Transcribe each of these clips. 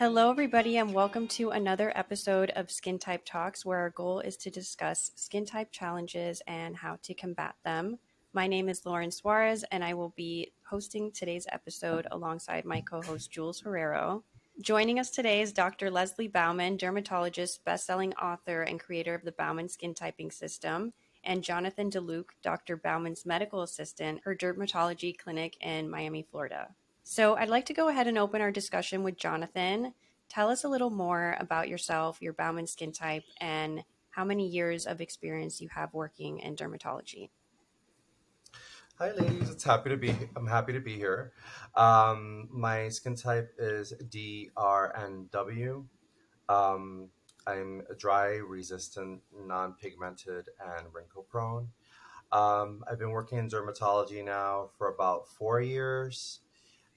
Hello, everybody, and welcome to another episode of Skin Type Talks, where our goal is to discuss skin type challenges and how to combat them. My name is Lauren Suarez, and I will be hosting today's episode alongside my co-host Jules Herrero. Joining us today is Dr. Leslie Baumann, dermatologist, best-selling author, and creator of the Baumann Skin Typing System, and Jonathan DeLuke, Dr. Baumann's medical assistant, her dermatology clinic in Miami, Florida. So I'd like to go ahead and open our discussion with Jonathan. Tell us a little more about yourself, your Baumann skin type, and how many years of experience you have working in dermatology. Hi, ladies. I'm happy to be here. My skin type is DRNW. Um, I'm dry, resistant, non-pigmented, and wrinkle prone. I've been working in dermatology now for about 4 years,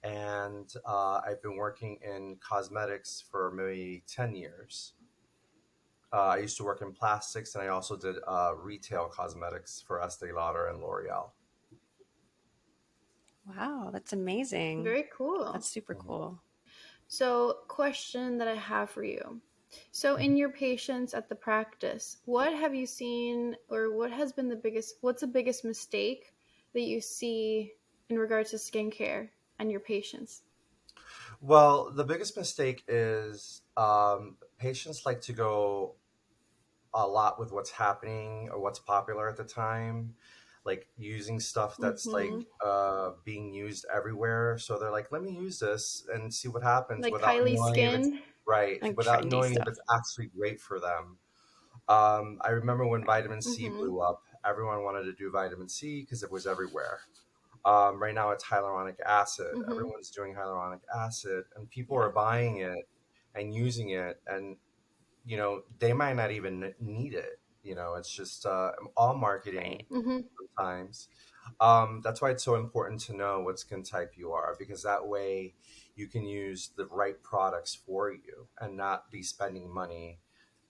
and I've been working in cosmetics for maybe 10 years. I used to work in plastics, and I also did retail cosmetics for Estee Lauder and L'Oreal. Wow, that's amazing. Very cool. That's super Mhm. cool. So, question that I have for you. So, in your patients at the practice, what have you seen or what's the biggest mistake that you see in regards to skincare and your patients? Well, the biggest mistake is patients like to go a lot with what's happening or what's popular at the time, like using stuff that's Mm-hmm. being used everywhere. So they're like, let me use this and see what happens Like without Kylie knowing if it's Skin? right, Like without trendy knowing if stuff. it's actually great for them. I remember when Right. vitamin C Mm-hmm. blew up, everyone wanted to do vitamin C because it was everywhere. Right now it's hyaluronic acid. Mm-hmm. Everyone's doing hyaluronic acid, and people are Yeah. buying it and using it, and they might not even need it. It's just all marketing Right. Mm-hmm. sometimes. That's why it's so important to know what skin type you are, because that way you can use the right products for you and not be spending money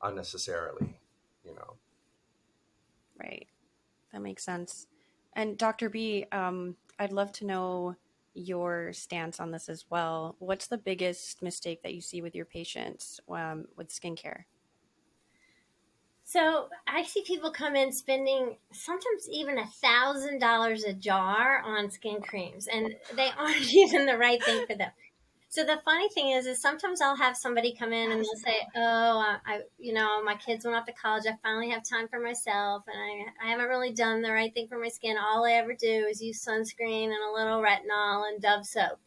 unnecessarily. You know. Right. That makes sense. And Dr. B, I'd love to know your stance on this as well. What's the biggest mistake that you see with your patients with skincare? So I see people come in spending sometimes even $1,000 a jar on skin creams, and they aren't even the right thing for them. So the funny thing is sometimes I'll have somebody come in and they'll say, "Oh, my kids went off to college. I finally have time for myself, and I haven't really done the right thing for my skin. All I ever do is use sunscreen and a little retinol and Dove soap."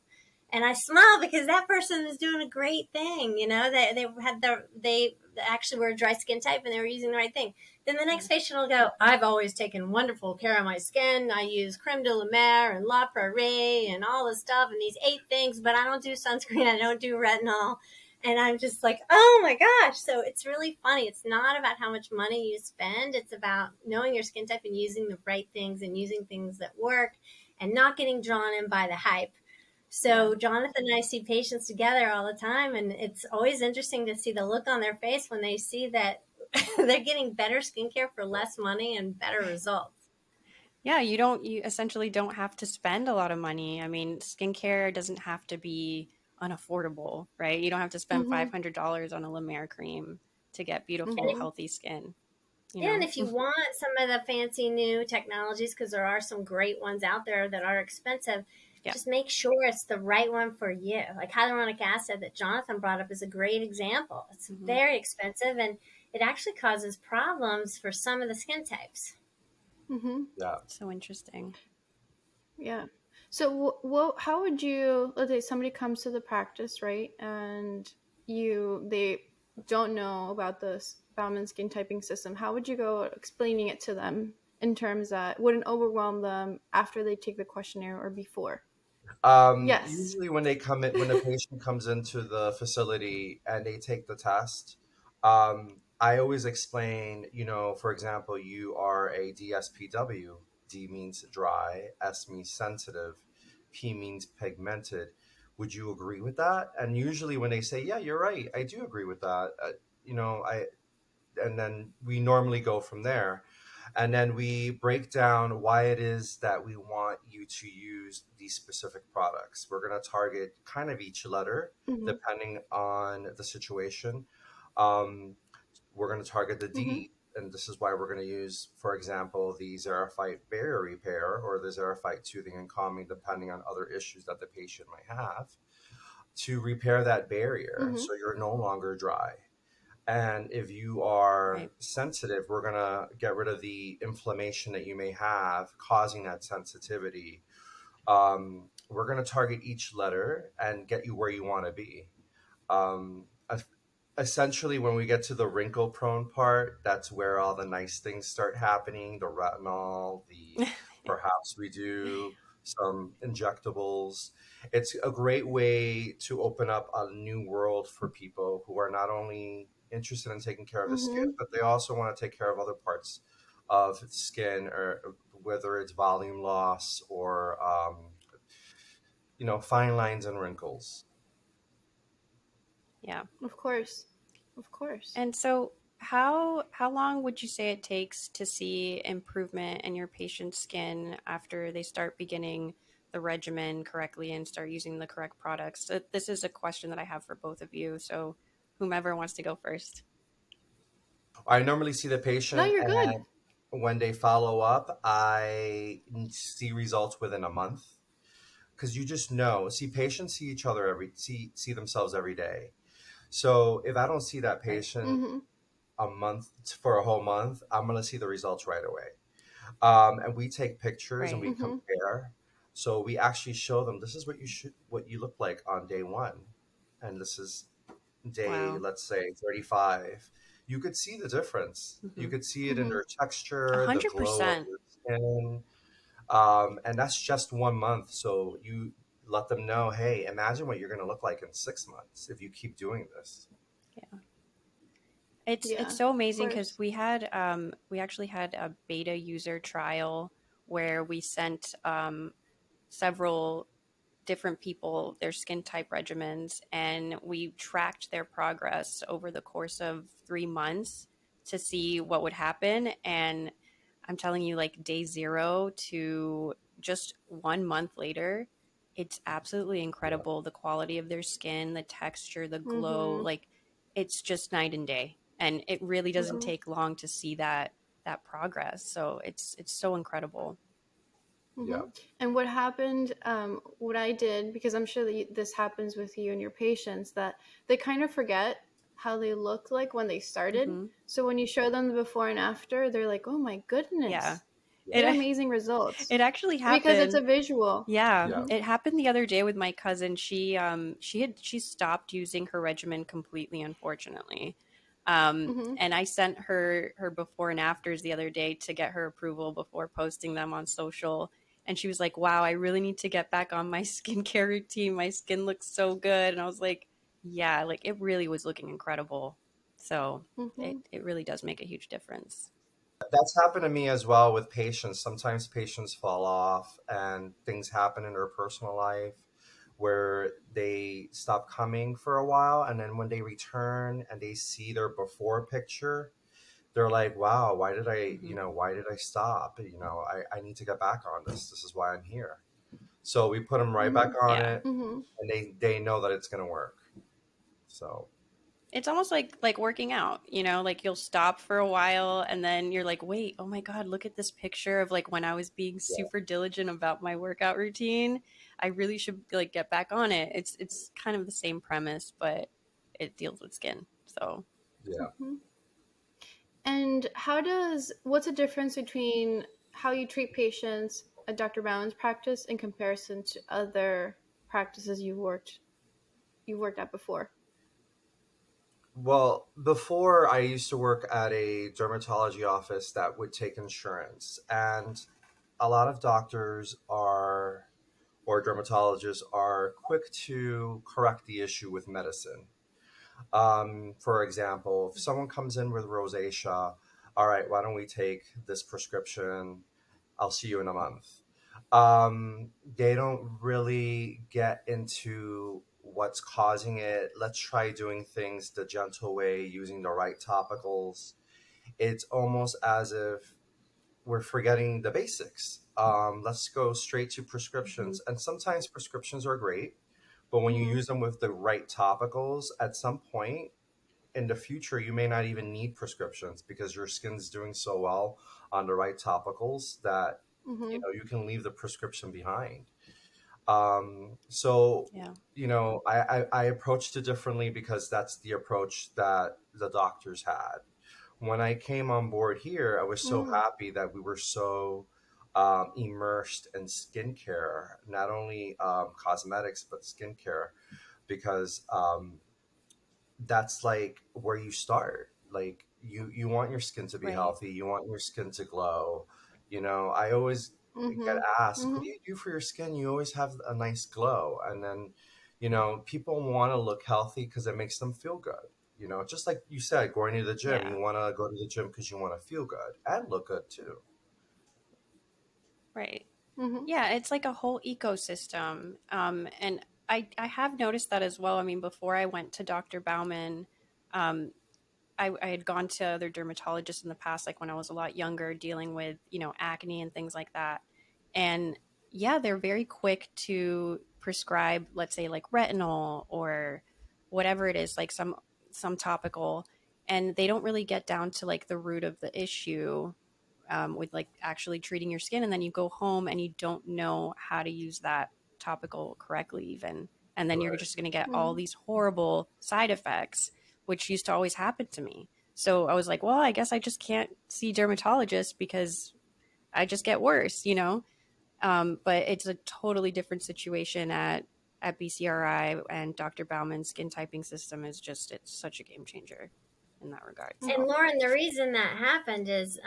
And I smile because that person is doing a great thing. They actually were a dry skin type and they were using the right thing. Then the next patient will go, "I've always taken wonderful care of my skin. I use creme de la mer and La Prairie and all this stuff and these 8 things, but I don't do sunscreen. I don't do retinol." And I'm just like, oh my gosh. So it's really funny. It's not about how much money you spend. It's about knowing your skin type and using the right things and using things that work and not getting drawn in by the hype. Yeah. So Jonathan and I see patients together all the time, and it's always interesting to see the look on their face when they see that they're getting better skincare for less money and better results. Yeah, you essentially don't have to spend a lot of money. I mean, skincare doesn't have to be unaffordable, right? You don't have to spend Mm-hmm. $500 on a La Mer cream to get beautiful, Mm-hmm. healthy skin, you Yeah, and know? if you want some of the fancy new technologies, because there are some great ones out there that are expensive, Yeah. just make sure it's the right one for you. Like hyaluronic acid that Jonathan brought up is a great example. It's Hmm. very expensive and it actually causes problems for some of the skin types. Mm-hmm. Yeah. So interesting. Yeah. So, how would you, let's say somebody comes to the practice, right? And they don't know about this Bauman skin typing system. How would you go explaining it to them in terms that wouldn't overwhelm them after they take the questionnaire or before? Yes. Usually when a patient comes into the facility and they take the test, I always explain, for example, you are a DSPW. D means dry, S means sensitive, P means pigmented. Would you agree with that? And usually when they say, yeah, you're right, I do agree with that. You know, I, and then we normally go from there. And then we break down why it is that we want you to use these specific products. We're going to target kind of each letter Mm-hmm. depending on the situation. Um, we're going to target the Mm-hmm. D, and this is why we're going to use, for example, the Xerophyte barrier repair or the Xerophyte soothing and calming, depending on other issues that the patient might have, to repair that barrier Mm-hmm. so you're no longer dry. And if you are Right. sensitive, we're going to get rid of the inflammation that you may have causing that sensitivity. We're going to target each letter and get you where you want to be. Um, Essentially, when we get to the wrinkle prone part, that's where all the nice things start happening, the retinol, the perhaps we do some injectables. It's a great way to open up a new world for people who are not only interested in taking care of the skin, Mm-hmm. but they also want to take care of other parts of skin, or whether it's volume loss or fine lines and wrinkles. Yeah. Of course. Of course. And so how long would you say it takes to see improvement in your patient's skin after they start beginning the regimen correctly and start using the correct products? So this is a question that I have for both of you. So whomever wants to go first. I normally see the No, patient, you're good. and when they follow up, I see results within a month, because you just know. See, patients see each other see themselves every day. So if I don't see that Right. patient Mm-hmm. a month for a whole month, I'm gonna see the results right away. And we take pictures and Right. we Mm-hmm. compare. So we actually show them, this is what you look like on day one, and this is day, Wow. let's say 35. You could see the difference. You Mm-hmm. could see it in Mm-hmm. their texture, the glow of 100%. their skin. And that's just 1 month. So you let them know, hey, imagine what you're going to look like in 6 months if you keep doing this. Yeah. It's Yeah, so of amazing because course. we actually had a beta user trial where we sent several different people their skin type regimens, and we tracked their progress over the course of 3 months to see what would happen. And I'm telling you, like day zero to just 1 month later, it's absolutely Yeah. incredible. The quality of their skin, the texture, the glow, Mm-hmm. like it's just night and day. And it really doesn't Mm-hmm. take long to see that progress. So it's so incredible. Mm-hmm. Yeah. And what happened, what I did, because I'm sure that this happens with you and your patients, that they kind of forget how they looked like when they started. Hmm. So when you show them the before and after, they're like, oh my Yeah. goodness, they Yeah. have It amazing results it actually because it's a happened. visual. Yeah, Yeah. Mm-hmm. it happened the other day with my cousin. She stopped using her regimen completely, unfortunately. Mm-hmm. And I sent her before and afters the other day to get her approval before posting them on social. And she was like, "Wow, I really need to get back on my skincare routine. My skin looks so good." And I was like, "Yeah, like it really was looking incredible." So Mm-hmm. it really does make a huge difference. That's happened to me as well with patients. Sometimes patients fall off and things happen in their personal life where they stop coming for a while. And then when they return and they see their before picture, they're like, wow, Hmm. why did I stop? I need to get back on this. This is why I'm here. So we put them right Mm-hmm. back on Yeah. it, Mm-hmm. and they know that it's going to work. So It's almost like working out, like you'll stop for a while and then you're like, wait, oh my god, look at this picture of like when I was being yeah, super diligent about my workout routine. I really should like get back on it. It's kind of the same premise, but it deals with skin. So yeah. Mm-hmm. And what's the difference between how you treat patients at Dr. Bauman's practice in comparison to other practices you've worked at before? Well, before I used to work at a dermatology office that would take insurance, and a lot of doctors are or dermatologists are quick to correct the issue with medicine. For example, if someone comes in with rosacea, all right, why don't we take this prescription? I'll see you in a month. They don't really get into what's causing it. Let's try doing things the gentle way, using the right topicals. It's almost as if we're forgetting the basics. Let's go straight to Mm-hmm. prescriptions. And sometimes prescriptions are great, but when you Mm-hmm. use them with the right topicals, at some point in the future, you may not even need prescriptions because your skin's doing so well on the right topicals that Mm-hmm. you can leave the prescription behind. So Yeah. I approached it differently because that's the approach that the doctors had. When I came on board here, I was so Mm-hmm. happy that we were so immersed in skincare, not only cosmetics but skincare, because that's like where you start. Like you want your skin to be Right. healthy, you want your skin to glow. I always get Mm-hmm. asked, what Mm-hmm. do you do for your skin? You always have a nice glow. And then people want to look healthy because it makes them feel good. Just like you said, going to the gym, Yeah. you want to go to the gym because you want to feel good and look good too. Right. Mm-hmm. Yeah, it's like a whole ecosystem. And I have noticed that as well. I mean, before I went to Dr. Bauman, um, I had gone to other dermatologists in the past, like when I was a lot younger, dealing with, acne and things like that. And yeah, they're very quick to prescribe, let's say, like retinol or whatever it is, like some topical, and they don't really get down to like the root of the issue, with like actually treating your skin. And then you go home and you don't know how to use that topical correctly, even. And then you're Right. just going to get all Mm-hmm. these horrible side effects, which used to always happen to me. So I was like, well, I guess I just can't see dermatologists because I just get worse. But it's a totally different situation at BCRI, and Dr. Bauman's skin typing system is just, it's such a game changer in that regard. And So Lauren, the reason that happened is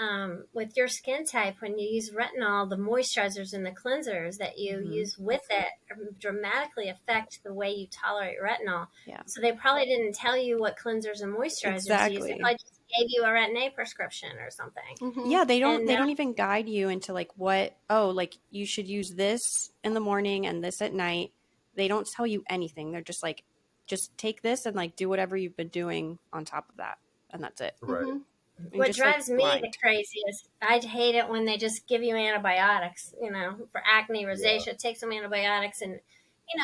with your skin type, when you use retinol, the moisturizers and the cleansers that you mm-hmm. use with it dramatically affect the way you tolerate retinol. Yeah, So they probably didn't tell you what cleansers and moisturizers to use. They exactly. probably just gave you a Retin A prescription or something. Mm-hmm. Yeah, they don't And they now, don't even guide you into like what, oh, like you should use this in the morning and this at night. They don't tell you anything. They're just like, just take this and like do whatever you've been doing on top of that, and that's it. Right. Mm-hmm. And what just like drives me the blind. craziest, I hate it when they just give you antibiotics, for acne, Yeah. rosacea, take some antibiotics. And,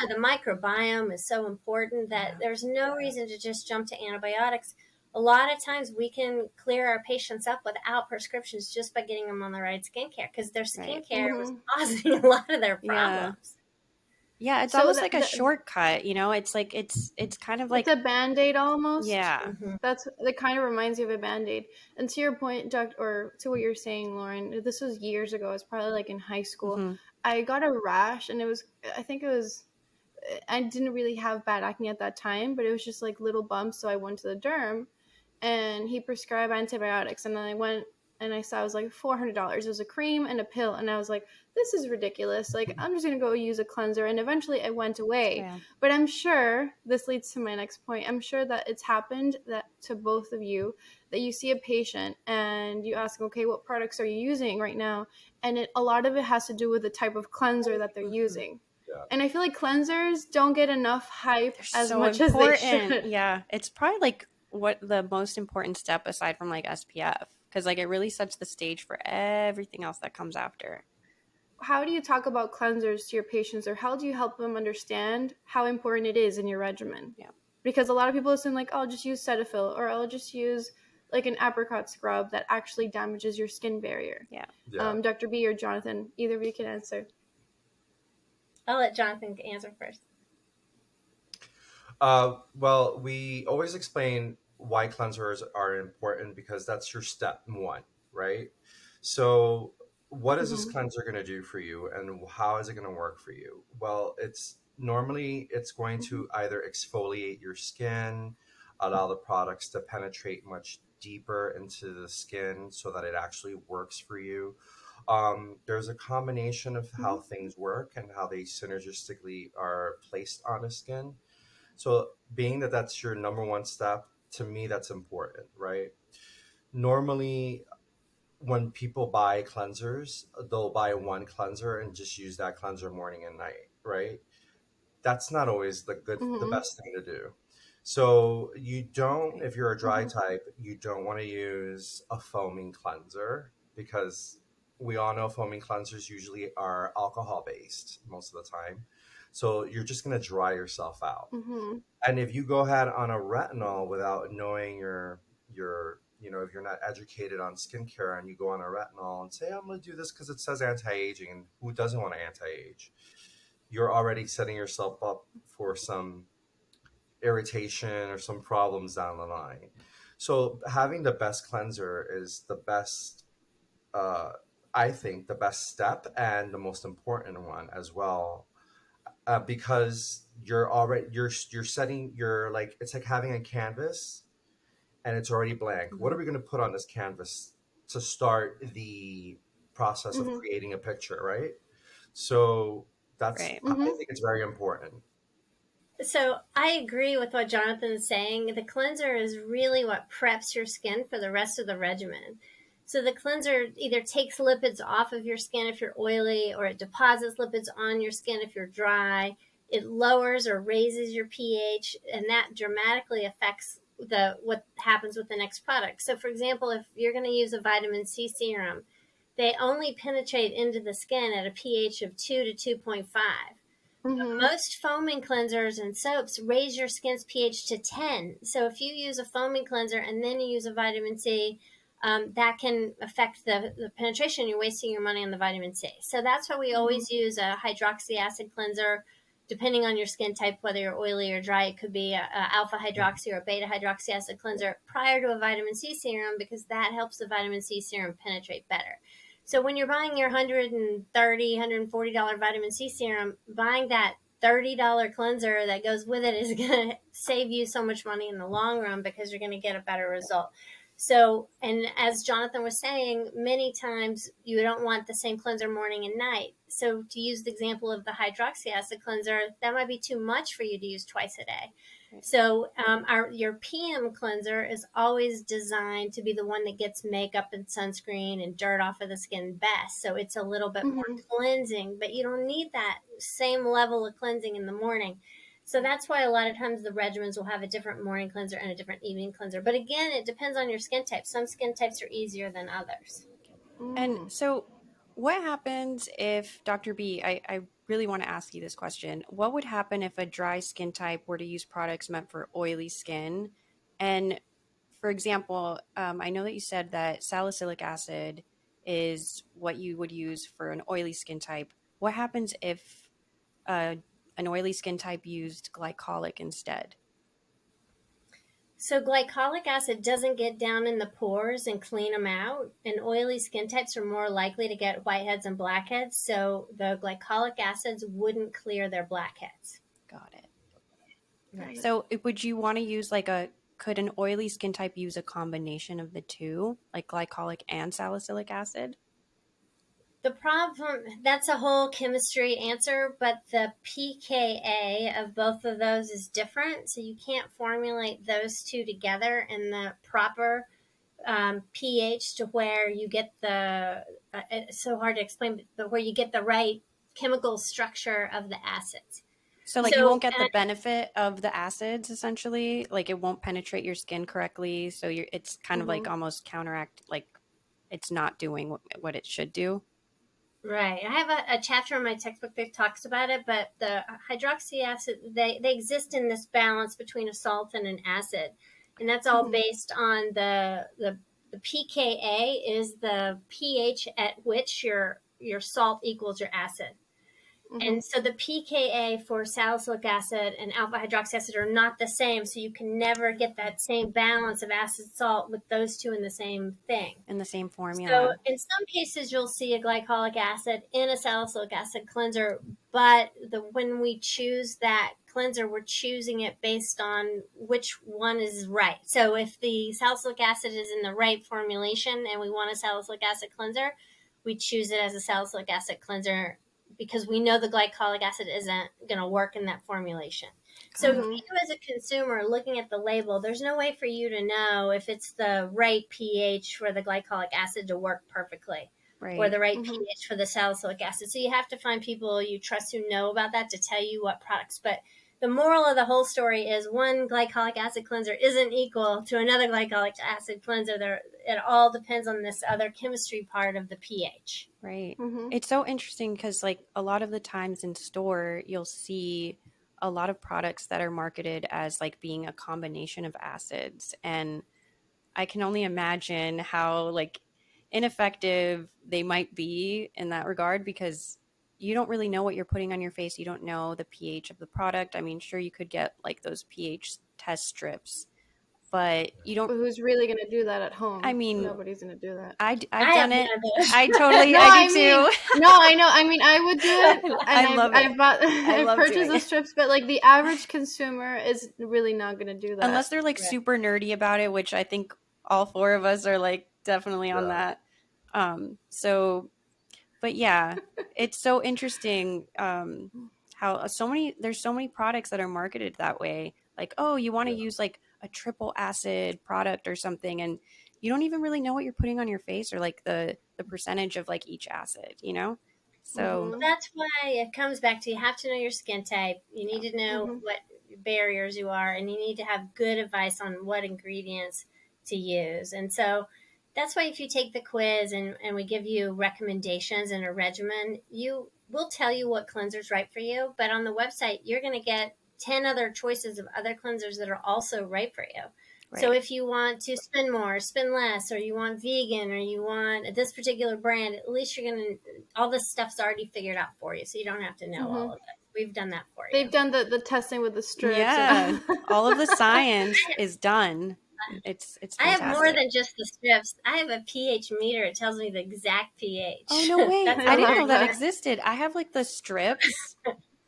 the microbiome is so important that Yeah. there's no reason to just jump to antibiotics. A lot of times we can clear our patients up without prescriptions just by getting them on the right skincare because their Right. skincare was Mm-hmm. causing a lot of their Yeah. problems. Yeah, it's So almost that, like a shortcut. It's like it's kind of it's like, a band-aid almost. yeah. Mm-hmm. That kind of reminds you of a band-aid. And to your point, or to what you're saying, Lauren, this was years ago. It was probably like in high school. Hmm. I got a rash, and I think it was, I didn't really have bad acne at that time, but it was just like little bumps. So I went to the derm, and he prescribed antibiotics, and then I went and I saw it was like $400. It was a cream and a pill, and I was like, this is ridiculous. Like, I'm just gonna go use a cleanser. And eventually it went away. Yeah. But I'm sure this leads to my next point. I'm sure that it's happened that to both of you, that you see a patient and you ask, okay, what products are you using right now? And a lot of it has to do with the type of cleanser that they're Mm-hmm. using. Yeah. And I feel like cleansers don't get enough hype They're as so much as they important. should. Yeah. It's probably like what the most important step aside from like SPF, because like it really sets the stage for everything else that comes after. How do you talk about cleansers to your patients, or how do you help them understand how important it is in your regimen? Yeah. Because a lot of people assume like, oh, I'll just use Cetaphil, or I'll just use like an apricot scrub that actually damages your skin barrier. Yeah. Yeah. Dr. B or Jonathan, either of you can answer. I'll let Jonathan answer first. Well, we always explain why cleansers are important because that's your step one, right? So, what is this Mm-hmm. cleanser going to do for you, and how is it going to work for you? Well, it's going Mm-hmm. to either exfoliate your skin, allow the products to penetrate much deeper into the skin so that it actually works for you. There's a combination of Mm-hmm. how things work and how they synergistically are placed on the skin. So, being that that's your number one step, to me, that's important, right? Normally, when people buy cleansers, they'll buy one cleanser and just use that cleanser morning and night, right? That's not always the Mm-hmm. best thing to do. So, Right. if you're a dry Mm-hmm. type, you don't want to use a foaming cleanser because we all know foaming cleansers usually are alcohol based most of the time. So you're just going to dry yourself out. Mm-hmm. And if you go ahead on a retinol without knowing if you're not educated on skincare and you go on a retinol and say, I'm going to do this because it says anti-aging, and who doesn't want to anti-age? You're already setting yourself up for some irritation or some problems down the line. So having the best cleanser is the best, uh, I think, the best step and the most important one as well, because you're setting you're like it's like having a canvas and it's already blank. What are Mhm. we going to put on this canvas to start the process of Mm-hmm. creating a picture, right? So that's Right. I Mm-hmm. think it's very important. So I agree with what Jonathan's saying. The cleanser is really what preps your skin for the rest of the regimen. So the cleanser either takes lipids off of your skin if you're oily, or it deposits lipids on your skin if you're dry. It lowers or raises your pH, and that dramatically affects the what happens with the next product. So for example, if you're going to use a vitamin C serum, they only penetrate into the skin at a pH of 2 to 2.5. Mm-hmm. Most foaming cleansers and soaps raise your skin's pH to 10. So if you use a foaming cleanser and then you use a vitamin C, that can affect the penetration. You're wasting your money on the vitamin C. So that's why we Mm-hmm. always use a hydroxy acid cleanser. Depending on your skin type, whether you're oily or dry, it could be a alpha hydroxy or beta hydroxy acid cleanser prior to a vitamin C serum, because that helps the vitamin C serum penetrate better. So when you're buying your $130, $140 vitamin C serum, buying that $30 cleanser that goes with it is going to save you so much money in the long run, because you're going to get a better result. So, and as Jonathan was saying, many times you don't want the same cleanser morning and night. So to use the example of the hydroxy acid cleanser, that might be too much for you to use twice a day. Right. So your PM cleanser is always designed to be the one that gets makeup and sunscreen and dirt off of the skin best. So it's a little bit more Mm-hmm. cleansing, but you don't need that same level of cleansing in the morning. So that's why a lot of times the regimens will have a different morning cleanser and a different evening cleanser. But again, it depends on your skin type. Some skin types are easier than others. And Mm-hmm. so, what happens if, Dr. B, I really want to ask you this question. What would happen if a dry skin type were to use products meant for oily skin? And for example, I know that you said that salicylic acid is what you would use for an oily skin type. What happens if an oily skin type used glycolic instead? So glycolic acid doesn't get down in the pores and clean them out, and oily skin types are more likely to get whiteheads and blackheads. So the glycolic acids wouldn't clear their blackheads. Got it. Got Right. it. So would you want to use could an oily skin type use a combination of the two, like glycolic and salicylic acid? The problem, that's a whole chemistry answer, but the pKa of both of those is different. So you can't formulate those two together in the proper pH to where you get it's so hard to explain, but where you get the right chemical structure of the acids. So like you So, won't get the benefit of the acids essentially, like it won't penetrate your skin correctly, so it's kind of like Mm-hmm. almost counteract, like it's not doing what it should do. right. I have a chapter in my textbook that talks about it, but the hydroxy acid, they exist in this balance between a salt and an acid. And that's all Mm-hmm. based on the pKa is the pH at which your salt equals your acid. Mm-hmm. And so the pKa for salicylic acid and alpha hydroxy acid are not the same. So you can never get that same balance of acid salt with those two in the same thing. In the same So formula. in some cases, you'll see a glycolic acid in a salicylic acid cleanser, but when we choose that cleanser, we're choosing it based on which one is right. So if the salicylic acid is in the right formulation and we want a salicylic acid cleanser, we choose it as a salicylic acid cleanser because we know the glycolic acid isn't going to work in that formulation. So Got you it. Mm-hmm. as a consumer looking at the label, there's no way for you to know if it's the right pH for the glycolic acid to work perfectly or Right. the right Mm-hmm. pH for the salicylic acid. So you have to find people you trust who know about that to tell you what products. But the moral of the whole story is one glycolic acid cleanser isn't equal to another glycolic acid cleanser. It all depends on this other chemistry part of the pH. Right. Mm-hmm. It's so interesting because, like, a lot of the times in store, you'll see a lot of products that are marketed as like being a combination of acids. And I can only imagine how like ineffective they might be in that regard because you don't really know what you're putting on your face. You don't know the pH of the product. I mean, sure, you could get like those pH test strips, but you don't. But who's really going to do that at I home? mean, Nobody's going to do that. I've I have done none it. of those. I totally, No, I I do mean, too. no, I know. I mean, I would do it, and I love it. I've bought, I I've love purchased doing the it. strips, but like the average consumer is really not going to do that. Unless they're like Right. super nerdy about it, which I think all four of us are like definitely on Yeah. that. So, but yeah, it's so interesting how there's so many products that are marketed that way. Like, oh, you want to Yeah. use like a triple acid product or something, and you don't even really know what you're putting on your face or like the percentage of like each acid, you know? So, Mhm. That's why it comes back to you have to know your skin type. You need to know Mhm. what barriers you are, and you need to have good advice on what ingredients to use. And so that's why if you take the quiz and we give you recommendations and a regimen, we'll tell you what cleanser's right for you. But on the website, you're going to get 10 other choices of other cleansers that are also right for you. So right. if you want to spend more, spend less, or you want vegan, or you want this particular brand, at least you're going to, all this stuff's already figured out for you. So you don't have to know all Mhm. of it. We've done that for you. They've done the testing with the strips Yeah, and all of the science is done. It's I have more fantastic. than just the strips. I have a pH meter. It tells me the exact Oh pH. no way. That's I I how didn't love know that accurate. that. existed. I have like the strips,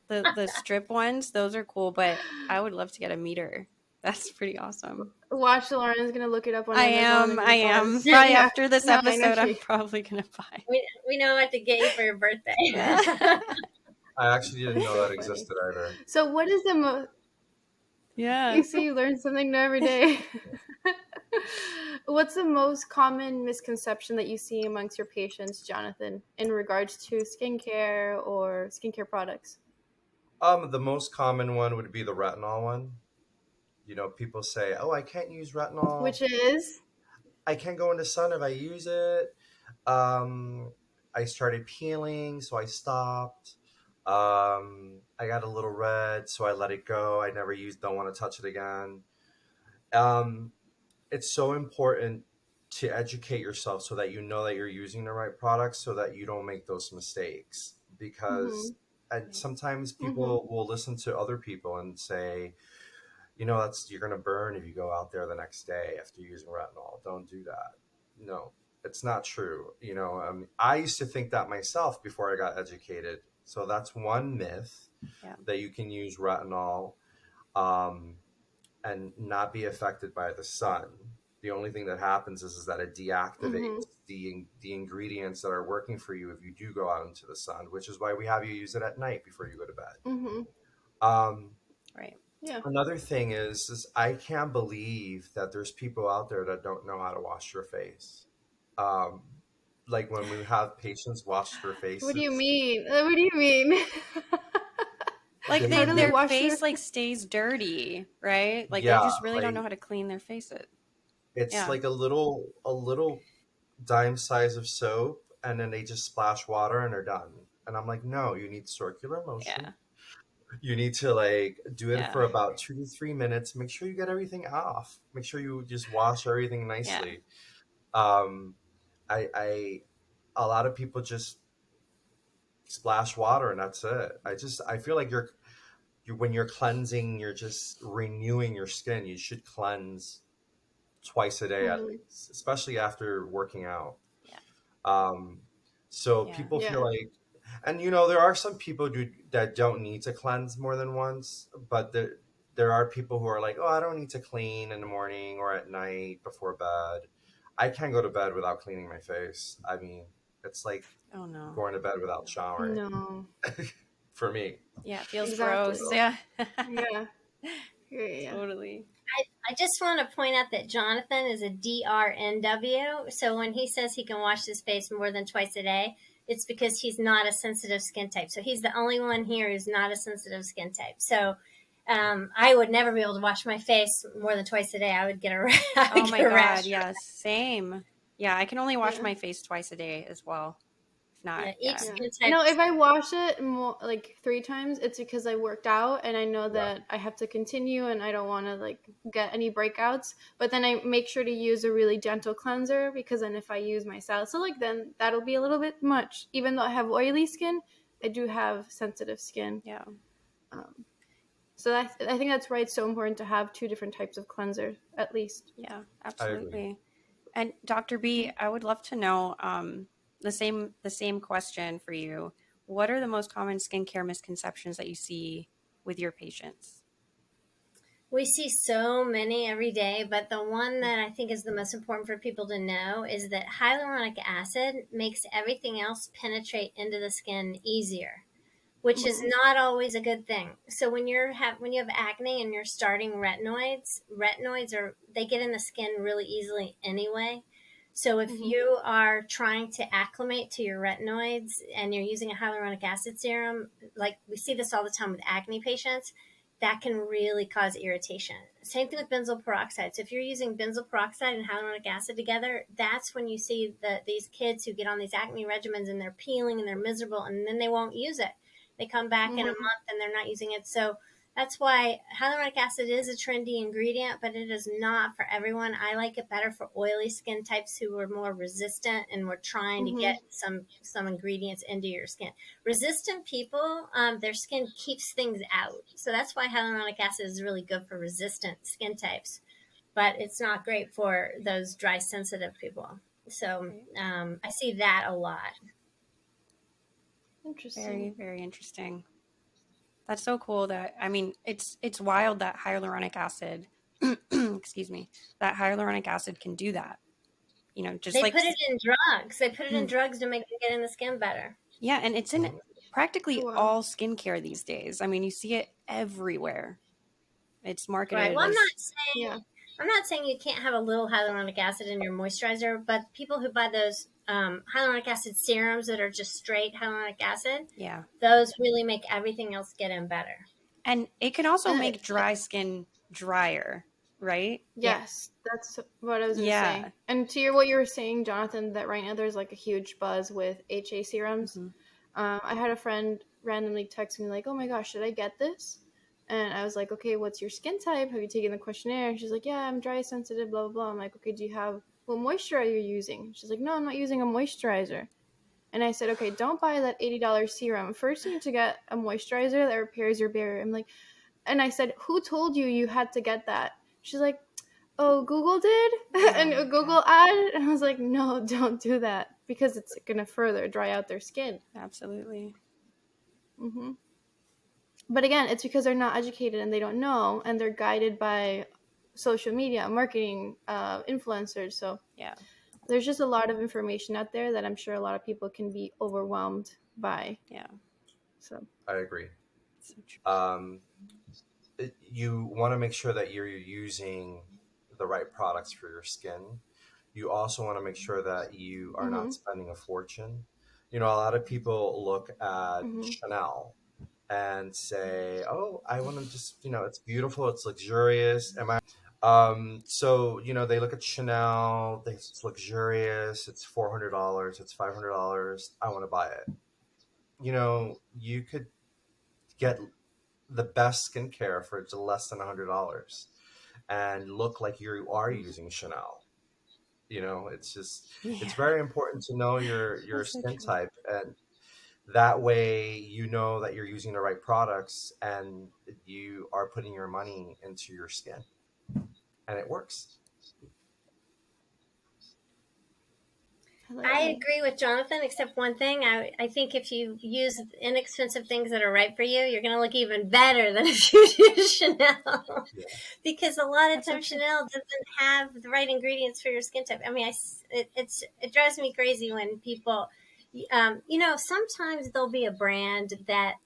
the strip ones. Those are cool, but I would love to get a meter. That's pretty awesome. Watch, Lauren's gonna look it up on I Amazon am. and I gonna am. buzz. Probably Yeah, after this no, I know episode, I'm she. probably gonna buy. We know what to get you for your birthday. Yeah. I actually didn't That's know so that funny. existed either. So, what is the most? Yeah. You see, you learn something new every day. What's the most common misconception that you see amongst your patients, Jonathan, in regards to skincare or skincare products? The most common one would be the retinol one. People say, "Oh, I can't use retinol. Which is, I can't go in the sun if I use it." Um, I started peeling, so I stopped. I got a little red, so I let it go. I never used. Don't want to touch it again. Um, it's so important to educate yourself so that you know that you're using the right products, so that you don't make those mistakes. mm-hmm, Because and sometimes mm-hmm, people will listen to other people and say, that's you're gonna burn if you go out there the next day after using retinol. Don't do that. No, it's not true. I used to think that myself before I got educated. So that's one myth, Yeah. that you can use retinol um, and not be affected by the sun. The only thing that happens is that it mm-hmm, deactivates the ingredients that are working for you if you do go out into the sun, which is why we have you use it at night before you go to bed. mm-hmm. Um, Right. Yeah. Another thing is I can't believe that there's people out there that don't know how to wash their face. Um, like when we have patients wash their What do you faces, mean? What do you mean? Like they How do they their wash their face like face? stays dirty, right? Like they yeah, just really don't know like how to clean their faces. it's Yeah. like a little dime size of soap, and then they just splash water and they're done. And I'm like, no, you need circular motion. Yeah. You need to like do it Yeah. for about 2 to 3 minutes. Make sure you get everything off. Make sure you just wash everything Yeah. nicely. Um, I a lot of people just splash water and that's it. I feel like you when you're cleansing, you're just renewing your skin. You should cleanse twice a day at Mm-hmm. least, especially after working out. Yeah. Um, so Yeah. people feel Yeah. like, and there are some people that don't need to cleanse more than once, but there are people who are like, oh, I don't need to clean in the morning or at night before bed. I can't go to bed without cleaning my face. I mean, it's like Oh no. going to bed without showering No. for me. Yeah, it feels Exactly. gross. So, Yeah. Yeah. Yeah. Totally. I just want to point out that Jonathan is a DRNW. So when he says he can wash his face more than twice a day, it's because he's not a sensitive skin type. So he's the only one here who's not a sensitive skin type. So I would never be able to wash my face more than twice a day. I would get a Oh my God, rash. yes, same. Yeah, I can only wash Yeah. my face twice a day as well. If not, Yeah, each yeah. Yeah. skin type. No, if I wash it more, like 3 times, it's because I worked out and I know Yeah, that I have to continue and I don't want to like get any breakouts. But then I make sure to use a really gentle cleanser because then if I use my salicylic, then that'll be a little bit much. Even though I have oily skin, I do have sensitive skin. Yeah, Um, so I think that's why it's so important to have 2 different types of cleanser at least. yeah, I agree. absolutely. And Dr. B, I would love to know the same question for you. What are the most common skincare misconceptions that you see with your patients? We see so many every day, but the one that I think is the most important for people to know is that hyaluronic acid makes everything else penetrate into the skin easier, which is Mhm. not always a good thing. So when you have acne and you're starting retinoids are they get in the skin really easily anyway. So if Mhm. you are trying to acclimate to your retinoids and you're using a hyaluronic acid serum, like we see this all the time with acne patients, that can really cause irritation. Same thing with benzoyl peroxide. So if you're using benzoyl peroxide and hyaluronic acid together, that's when you see these kids who get on these acne regimens and they're peeling and they're miserable and then they won't use it. They come back in a Mhm. month and they're not using it. So that's why hyaluronic acid is a trendy ingredient, but it is not for everyone. I like it better for oily skin types who are more resistant and we're trying to Mhm. get some ingredients into your skin. Resistant people, their skin keeps things out. So that's why hyaluronic acid is really good for resistant skin types, but it's not great for those dry sensitive people. So Right. I see that a lot. Very, Interesting. very interesting. That's so cool that I mean, it's wild that hyaluronic acid, excuse me, that hyaluronic acid can do that. Just They like put it in drugs. They put it in mm, drugs to make it get in the skin better. yeah, and it's in Mhm. practically Oh, wow. all skincare these days. I mean, you see it everywhere. It's Right. marketed Well, as Yeah. I'm not saying you can't have a little hyaluronic acid in your moisturizer, but people who buy those hyaluronic acid serums that are just straight hyaluronic acid, yeah. those really make everything else get in better. And it can also And make dry skin drier, right? Yeah. yes, that's what I was gonna Yeah. say. And to your what you were saying, Jonathan, that right now there's like a huge buzz with HA serums. Hmm. I had a friend randomly text me like, "Oh my gosh, should I get this?" And I was like, "Okay, what's your skin type? Have you taken the questionnaire?" And she's like, "Yeah, I'm dry sensitive, blah blah blah." I'm like, "Okay, do you have what moisturizer are you using?" She's like, "No, I'm not using a moisturizer." And I said, "Okay, don't buy that $80 serum. First, you need to get a moisturizer that repairs your barrier." I'm like, and I said, "Who told you you had to get that?" She's like, "Oh, Google did?" Oh And a my God. Google ad. And I was like, "No, don't do that because it's going to further dry out their skin." Absolutely. Hmm. But again, it's because they're not educated and they don't know and they're guided by social media, marketing, influencers. So Yeah. there's just a lot of information out there that I'm sure a lot of people can be overwhelmed by. Yeah. So, I agree. So true. Um, you want to make sure that you're using the right products for your skin. You also want to make sure that you are not hmm spending a fortune. A lot of people look at hmm Chanel and say, "Oh, I want to just, it's beautiful, it's luxurious." So they look at Chanel, it's luxurious, it's $400, it's $500. I want to buy it. You could get the best skincare for less than $100 and look like you are using Chanel. It's Yeah. very important to know your That's so skin true. type, and that way you know that you're using the right products and you are putting your money into your skin, and it works. I like I that. agree with Jonathan, except one thing. I think if you use inexpensive things that are right for you, you're going to look even better than if you use Chanel. Yeah. Because a lot of That's so times true. Chanel doesn't have the right ingredients for your skin type. I mean, it drives me crazy when people, sometimes there'll be a brand that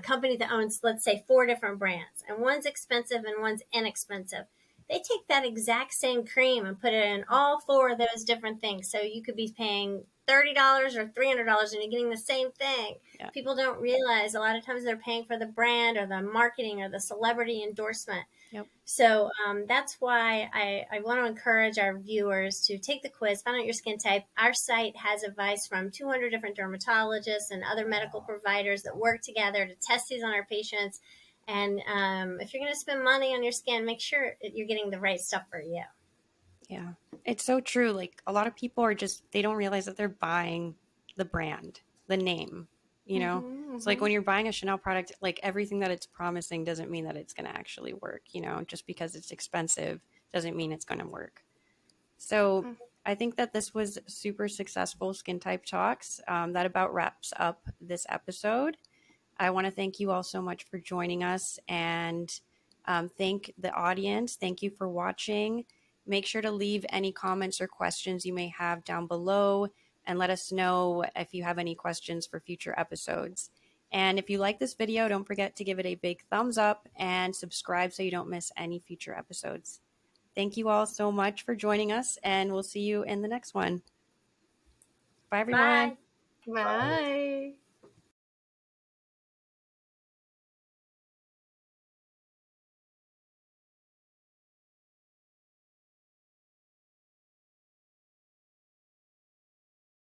company that owns, let's say, 4 different brands, and one's expensive and one's inexpensive. They take that exact same cream and put it in all 4 of those different things. So you could be paying $30 or $300 and you're getting the same thing. Yeah. People don't realize a lot of times they're paying for the brand or the marketing or the celebrity endorsement. Yep. So that's why I want to encourage our viewers to take the quiz, find out your skin type. Our site has advice from 200 different dermatologists and other medical providers that work together to test these on our patients. And if you're going to spend money on your skin, make sure that you're getting the right stuff for you. Yeah, it's so true. Like a lot of people are just, they don't realize that they're buying the brand, the name, you know? It's like when you're buying a Chanel product, like everything that it's promising doesn't mean that it's going to actually work, you know? Just because it's expensive doesn't mean it's going to work. So I think that this was super successful Skin Type Talks. That about wraps up this episode. I want to thank you all so much for joining us and thank the audience. Thank you for watching. Make sure to leave any comments or questions you may have down below and let us know if you have any questions for future episodes. And if you like this video, don't forget to give it a big thumbs up and subscribe so you don't miss any future episodes. Thank you all so much for joining us, and we'll see you in the next one. Bye, everyone. Bye. Bye.